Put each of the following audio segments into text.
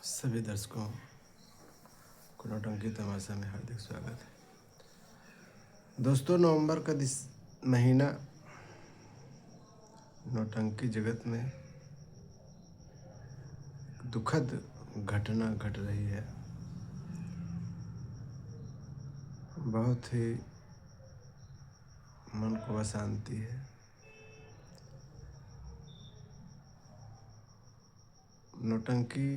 सभी दर्शकों को नौटंकी तमाशा में हार्दिक स्वागत है। दोस्तों, नवंबर का महीना नौटंकी जगत में दुखद घटना घट रही है। बहुत ही मन को अशांति है। नौटंकी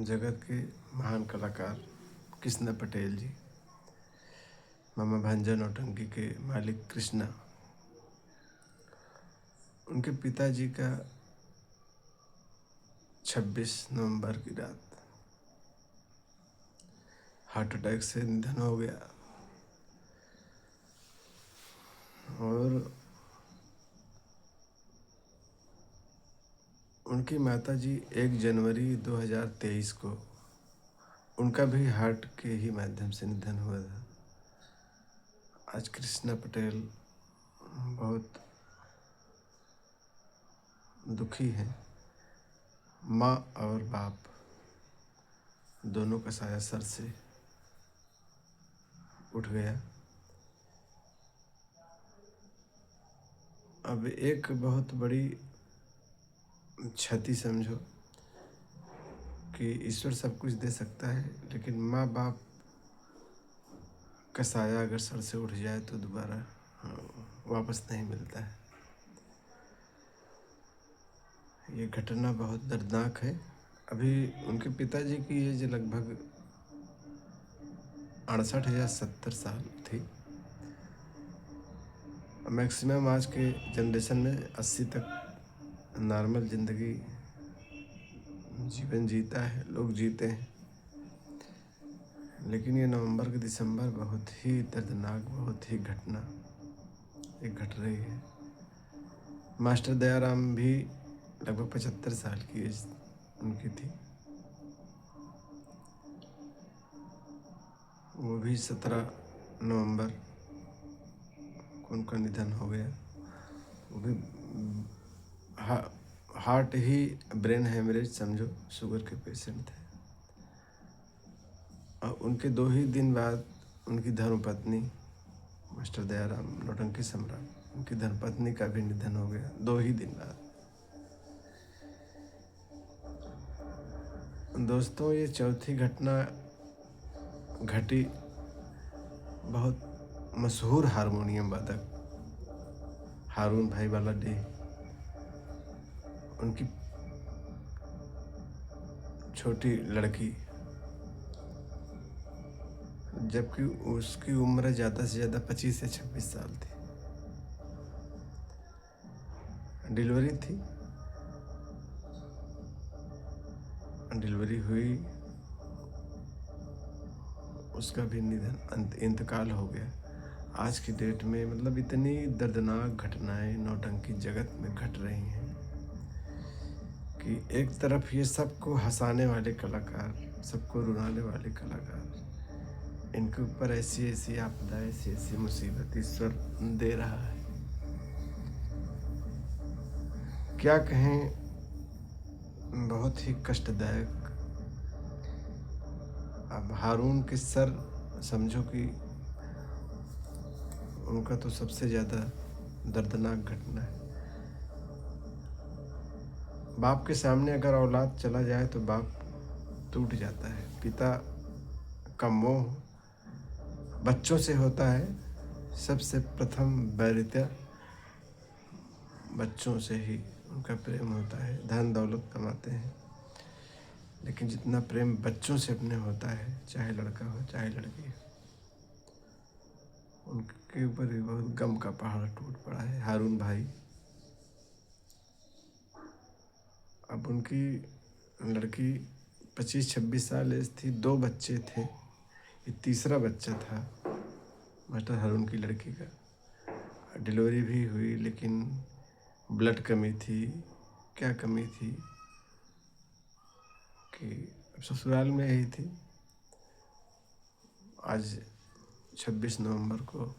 जगत के महान कलाकार कृष्णा पटेल जी, मामा भांजा नौटंकी के मालिक कृष्णा, उनके पिताजी का 26 नवंबर की रात हार्ट अटैक से निधन हो गया और उनकी माताजी 1 जनवरी 2023 को उनका भी हार्ट के ही माध्यम से निधन हुआ था। आज कृष्णा पटेल बहुत दुखी हैं। माँ और बाप दोनों का साया सर से उठ गया। अब एक बहुत बड़ी क्षति समझो कि ईश्वर सब कुछ दे सकता है, लेकिन माँ बाप का साया अगर सर से उठ जाए तो दोबारा वापस नहीं मिलता है। ये घटना बहुत दर्दनाक है। अभी उनके पिताजी की एज लगभग 68 या 70 साल थी। मैक्सिमम आज के जनरेशन में 80 तक नॉर्मल ज़िंदगी जीवन जीता है, लोग जीते हैं। लेकिन ये नवंबर के दिसंबर बहुत ही दर्दनाक, बहुत ही घटना एक घट रही है। मास्टर दयाराम भी लगभग 75 साल की एज उनकी थी। वो भी 17 नवंबर को उनका निधन हो गया। वो भी हार्ट ही ब्रेन हेमरेज समझो, शुगर के पेशेंट थे। और उनके 2 ही दिन बाद उनकी धर्मपत्नी मास्टर दयाराम नौटंकी सम्राट, उनकी धर्मपत्नी का भी निधन हो गया 2 ही दिन बाद। दोस्तों, ये चौथी घटना घटी बहुत मशहूर हारमोनियम वादक हारून भाई बालाडी, उनकी छोटी लड़की, जबकि उसकी उम्र ज़्यादा से ज़्यादा 25 या 26 साल थी। डिलीवरी थी, डिलीवरी हुई, उसका भी निधन इंतकाल हो गया। आज की डेट में मतलब इतनी दर्दनाक घटनाएं नौटंकी जगत में घट रही हैं कि एक तरफ ये सबको हंसाने वाले कलाकार, सबको रुलाने वाले कलाकार, इनके ऊपर ऐसी ऐसी आपदा, ऐसी ऐसी मुसीबत ईश्वर दे रहा है। क्या कहें, बहुत ही कष्टदायक। अब हारून के सर समझो कि उनका तो सबसे ज़्यादा दर्दनाक घटना है। बाप के सामने अगर औलाद चला जाए तो बाप टूट जाता है। पिता का मोह बच्चों से होता है। सबसे प्रथम वैरिता बच्चों से ही उनका प्रेम होता है। धन दौलत कमाते हैं, लेकिन जितना प्रेम बच्चों से अपने होता है, चाहे लड़का हो चाहे लड़की हो, उनके ऊपर भी बहुत गम का पहाड़ टूट पड़ा है। हारून भाई, अब उनकी लड़की 25-26 साल एज थी, 2 बच्चे थे, ये तीसरा बच्चा था मास्टर हारून की लड़की का। डिलीवरी भी हुई, लेकिन ब्लड कमी थी, क्या कमी थी कि ससुराल में ही थी। आज 26 नवंबर को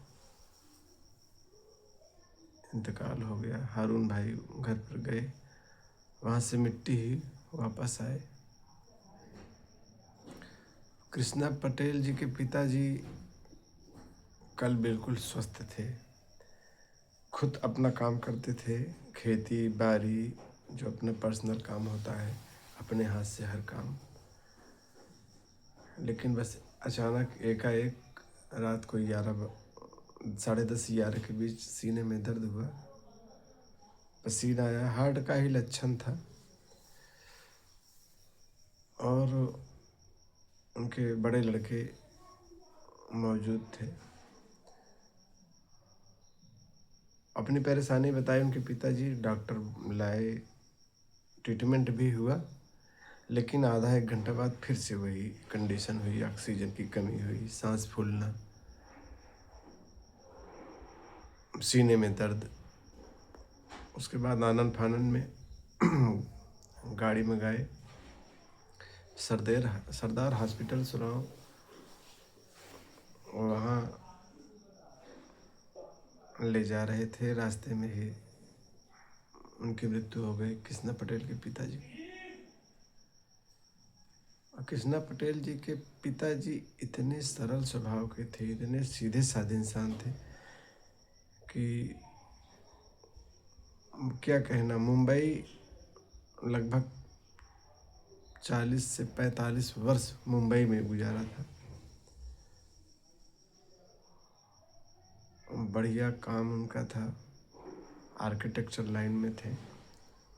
इंतकाल हो गया। हारून भाई घर पर गए, वहाँ से मिट्टी ही वापस आए। कृष्णा पटेल जी के पिताजी कल बिल्कुल स्वस्थ थे, खुद अपना काम करते थे, खेती बाड़ी, जो अपना पर्सनल काम होता है, अपने हाथ से हर काम। लेकिन बस अचानक एकाएक रात को 10:30 11 के बीच सीने में दर्द हुआ, पसीना आया, हार्ट का ही लक्षण था। और उनके बड़े लड़के मौजूद थे। अपनी परेशानी बताई उनके पिताजी, डॉक्टर लाए, ट्रीटमेंट भी हुआ, लेकिन आधा एक घंटा बाद फिर से वही कंडीशन हुई, ऑक्सीजन की कमी हुई, सांस फूलना, सीने में दर्द। उसके बाद आनन फानन में गाड़ी में गए, सरदार हॉस्पिटल सुनाओ, वहाँ ले जा रहे थे, रास्ते में ही उनकी मृत्यु हो गई, कृष्णा पटेल के पिताजी। और कृष्णा पटेल जी के पिताजी इतने सरल स्वभाव के थे, इतने सीधे साधे इंसान थे कि क्या कहना। मुंबई लगभग 40 से 45 वर्ष मुंबई में गुजारा था। बढ़िया काम उनका था, आर्किटेक्चर लाइन में थे,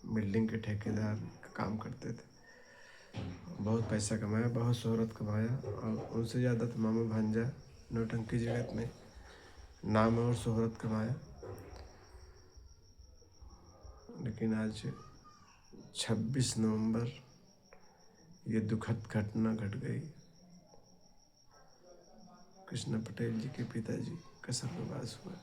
बिल्डिंग के ठेकेदार का काम करते थे। बहुत पैसा कमाया, बहुत शोहरत कमाया, और उनसे ज़्यादा तो मामा भांजा नौटंकी जगत में नाम और शोहरत कमाया। लेकिन आज 26 नवंबर ये दुखद घटना घट गई। कृष्णा पटेल जी के पिताजी का स्वर्गवास हुआ।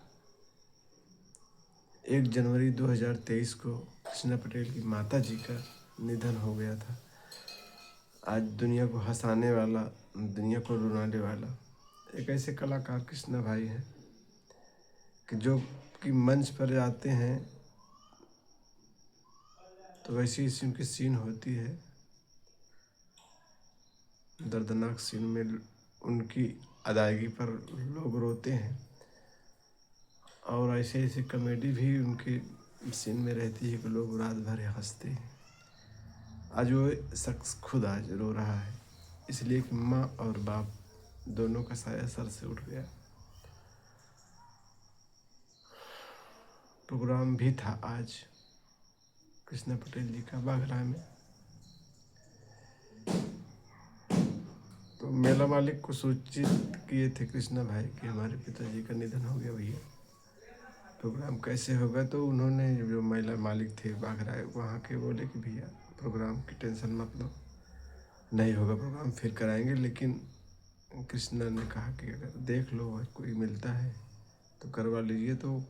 1 जनवरी 2023 को कृष्णा पटेल की माता जी का निधन हो गया था। आज दुनिया को हंसाने वाला, दुनिया को रुलाने वाला एक ऐसे कलाकार कृष्णा भाई हैं कि जो कि मंच पर आते हैं तो वैसी ही उनकी सीन होती है, दर्दनाक सीन में उनकी अदायगी पर लोग रोते हैं। और ऐसे ऐसे कॉमेडी भी उनके सीन में रहती है कि लोग रात भर हंसते हैं। आज वो शख्स खुद आज रो रहा है, इसलिए कि माँ और बाप दोनों का साया सर से उठ गया। प्रोग्राम भी था आज कृष्णा पटेल जी का बाघरा में। तो मेला मालिक को सूचित किए थे कृष्णा भाई कि हमारे पिताजी का निधन हो गया भैया, प्रोग्राम कैसे होगा। तो उन्होंने, जो मेला मालिक थे बाघरा वहाँ के, बोले कि भैया प्रोग्राम की टेंशन मत लो, नहीं होगा प्रोग्राम, फिर कराएंगे। लेकिन कृष्णा ने कहा कि अगर देख लो अगर कोई मिलता है तो करवा लीजिए। तो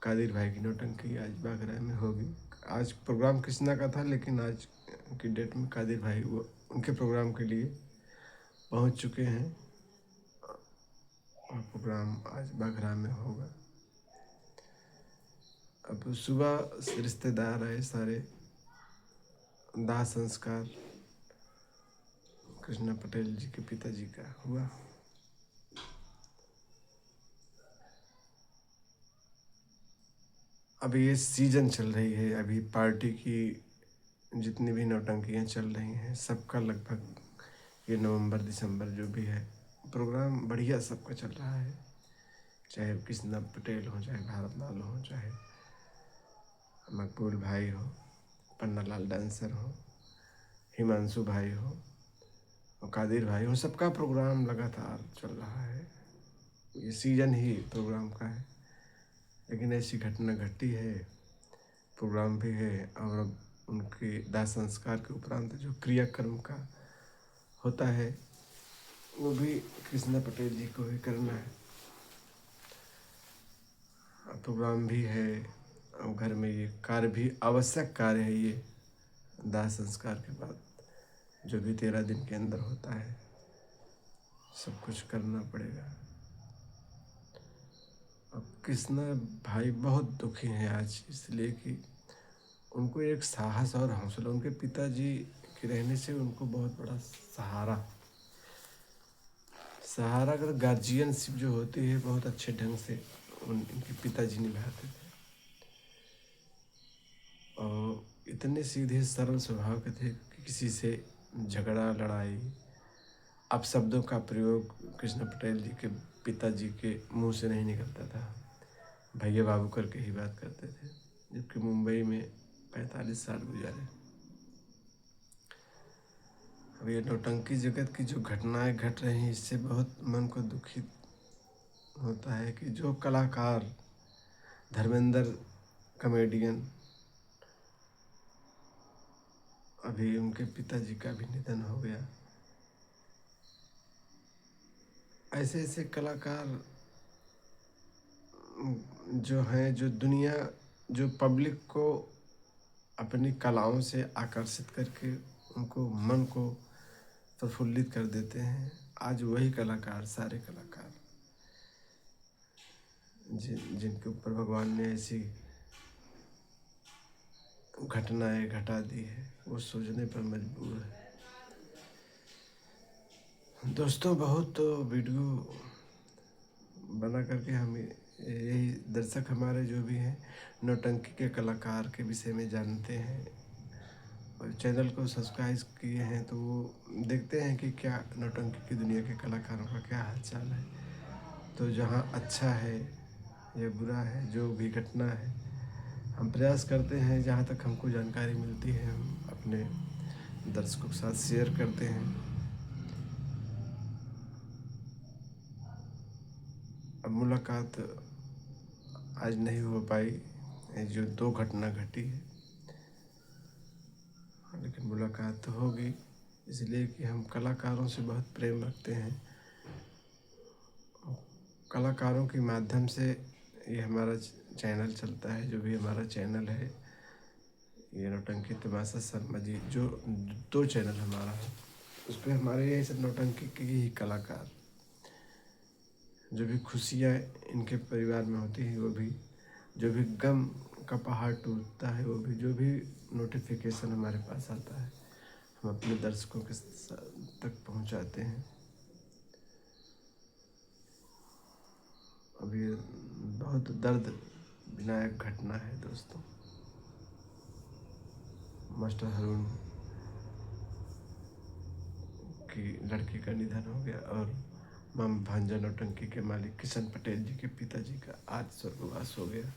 कादिर भाई की नौटंकी आज बाघरा में होगी। आज प्रोग्राम कृष्णा का था, लेकिन आज की डेट में कादिर भाई वो उनके प्रोग्राम के लिए पहुंच चुके हैं, और प्रोग्राम आज बाघरा में होगा। अब सुबह रिश्तेदार आए सारे, दाह संस्कार कृष्णा पटेल जी के पिताजी का हुआ। अभी ये सीजन चल रही है, अभी पार्टी की जितनी भी नौटंकियाँ चल रही हैं सबका लगभग ये नवंबर दिसंबर जो भी है प्रोग्राम बढ़िया सबका चल रहा है। चाहे कृष्णा पटेल हो, चाहे भारत लाल हो, चाहे मकबूल भाई हो, पन्ना लाल डांसर हो, हिमांशु भाई हो, और कादिर भाई हो, सबका प्रोग्राम लगातार चल रहा है। ये सीजन ही प्रोग्राम का है। लेकिन ऐसी घटना घटी है, प्रोग्राम भी है, और अब उनके दाह संस्कार के उपरांत जो क्रियाक्रम का होता है वो भी कृष्णा पटेल जी को ही करना है। प्रोग्राम भी है, और घर में ये कार्य भी आवश्यक कार्य है। ये दाह संस्कार के बाद जो भी 13 दिन के अंदर होता है सब कुछ करना पड़ेगा। अब कृष्णा भाई बहुत दुखी हैं आज, इसलिए कि उनको एक साहस और हौसला, उनके पिताजी के रहने से उनको बहुत बड़ा सहारा का गार्जियनशिप जो होती है बहुत अच्छे ढंग से इनके पिताजी निभाते थे। और इतने सीधे सरल स्वभाव के थे कि किसी से झगड़ा लड़ाई अपशब्दों का प्रयोग कृष्ण पटेल जी के पिताजी के मुंह से नहीं निकलता था। भैया बाबू करके ही बात करते थे। जबकि मुंबई में 45 साल गुजारे। अब ये नौटंकी जगत की जो घटनाएं घट रही हैं इससे बहुत मन को दुखित होता है कि जो कलाकार धर्मेंद्र कॉमेडियन, अभी उनके पिताजी का भी निधन हो गया। ऐसे ऐसे कलाकार जो हैं, जो दुनिया, जो पब्लिक को अपनी कलाओं से आकर्षित करके उनको मन को प्रफुल्लित कर देते हैं, आज वही कलाकार, सारे कलाकार जिनके ऊपर भगवान ने ऐसी घटनाएं घटा दी है, वो सोचने पर मजबूर है। दोस्तों, बहुत वीडियो बना करके हम यही दर्शक हमारे जो भी हैं नौटंकी के कलाकार के विषय में जानते हैं और चैनल को सब्सक्राइब किए हैं, तो वो देखते हैं कि क्या नौटंकी की दुनिया के कलाकारों का क्या हालचाल है। तो जहाँ अच्छा है या बुरा है, जो भी घटना है, हम प्रयास करते हैं जहाँ तक हमको जानकारी मिलती है हम अपने दर्शकों के साथ शेयर करते हैं। अब मुलाकात आज नहीं हो पाई, जो 2 घटना घटी है, लेकिन मुलाकात तो होगी, इसलिए कि हम कलाकारों से बहुत प्रेम रखते हैं। कलाकारों के माध्यम से ये हमारा चैनल चलता है। जो भी हमारा चैनल है, ये नौटंकी तमाशा शर्मा जी, जो 2 चैनल हमारा है, उस पर हमारे ये सब नौटंकी के ही कलाकार, जो भी खुशियाँ इनके परिवार में होती हैं वो भी, जो भी गम का पहाड़ टूटता है वो भी, जो भी नोटिफिकेशन हमारे पास आता है हम अपने दर्शकों के तक पहुंचाते हैं। अब ये बहुत दर्द विनायक घटना है दोस्तों। मास्टर हारून की लड़की का निधन हो गया और मम भांजा नौटंकी के मालिक किशन पटेल जी के पिताजी का आज स्वर्गवास हो गया।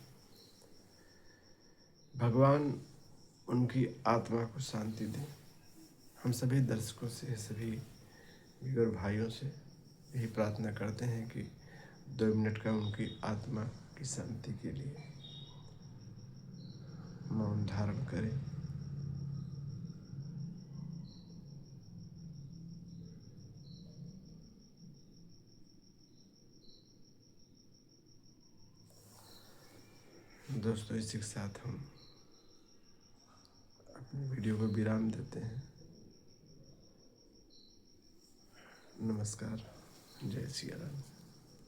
भगवान उनकी आत्मा को शांति दे। हम सभी दर्शकों से, सभी व्यूअर भाइयों से यही प्रार्थना करते हैं कि 2 मिनट का उनकी आत्मा की शांति के लिए मौन धारण करें। दोस्तों, इसी के साथ हम अपनी वीडियो को विराम देते हैं। नमस्कार, जय सिया राम।